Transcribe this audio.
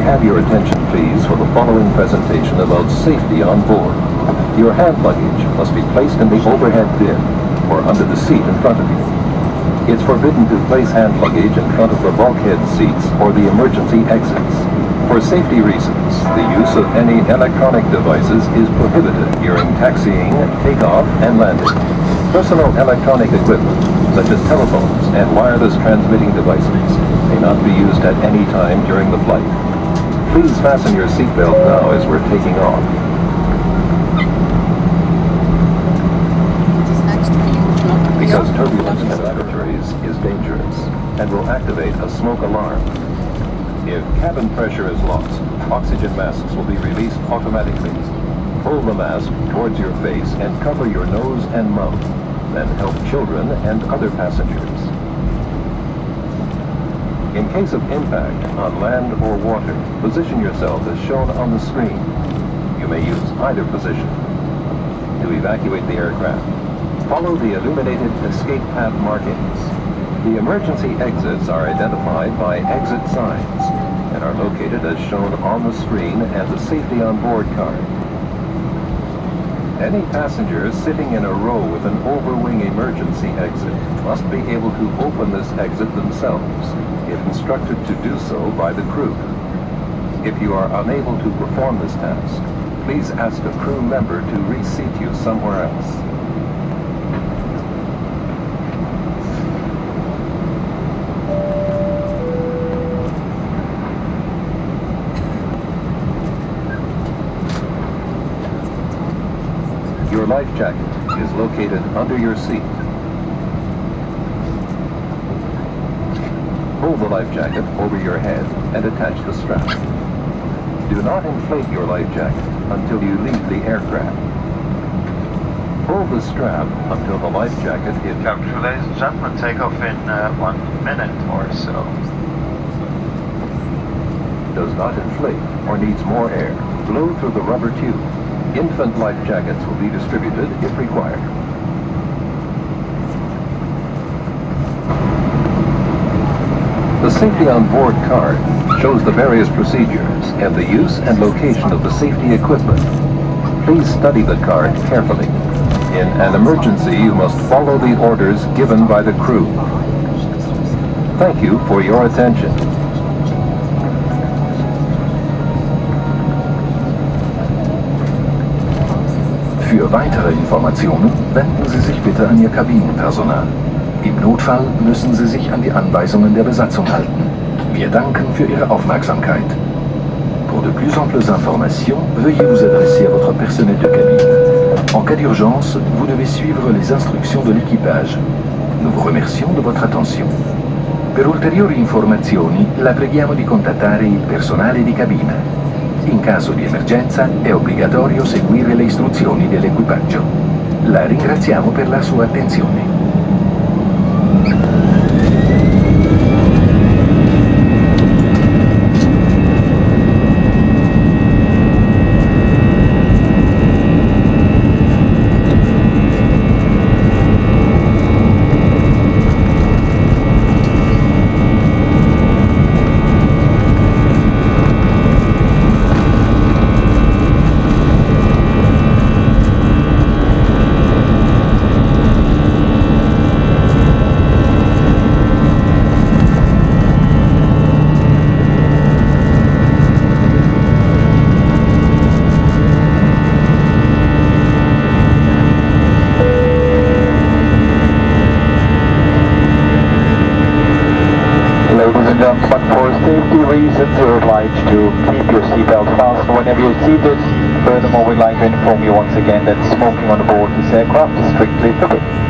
have your attention, please, for the following presentation about safety on board. Your hand luggage must be placed in the overhead bin, or under the seat in front of you. It's forbidden to place hand luggage in front of the bulkhead seats or the emergency exits. For safety reasons, the use of any electronic devices is prohibited during taxiing, takeoff, and landing. Personal electronic equipment, such as telephones and wireless transmitting devices, may not be used at any time during the flight. Please fasten your seatbelt now as we're taking off. Because turbulence in laboratories is dangerous and will activate a smoke alarm. If cabin pressure is lost, oxygen masks will be released automatically. Pull the mask towards your face and cover your nose and mouth. Then help children and other passengers. In case of impact on land or water, position yourself as shown on the screen. You may use either position. To evacuate the aircraft, follow the illuminated escape path markings. The emergency exits are identified by exit signs and are located as shown on the screen and the safety on board card. Any passenger sitting in a row with an overwing emergency exit must be able to open this exit themselves, if instructed to do so by the crew. If you are unable to perform this task, please ask a crew member to reseat you somewhere else. Your life jacket is located under your seat. Pull the life jacket over your head and attach the strap. Do not inflate your life jacket until you leave the aircraft. Pull the strap until the life jacket is... Capture, ladies and gentlemen, take off in 1 minute or so. Does not inflate or needs more air. Blow through the rubber tube. Infant life jackets will be distributed if required. The Safety on Board card shows the various procedures and the use and location of the safety equipment. Please study the card carefully. In an emergency, you must follow the orders given by the crew. Thank you for your attention. Für weitere Informationen wenden Sie sich bitte an Ihr Kabinenpersonal. Im Notfall müssen Sie sich an die Anweisungen der Besatzung halten. Wir danken für Ihre Aufmerksamkeit. Pour de plus amples informations, veuillez vous adresser à votre personnel de cabine. En cas d'urgence, vous devez suivre les instructions de l'équipage. Nous vous remercions de votre attention. Per ulteriori informazioni, la preghiamo di contattare il personale di cabina. In caso di emergenza è obbligatorio seguire le istruzioni dell'equipaggio. La ringraziamo per la sua attenzione. For safety reasons, you're obliged to keep your seatbelt fastened whenever you're seated. Furthermore, we'd like to inform you once again that smoking on board this aircraft is strictly forbidden.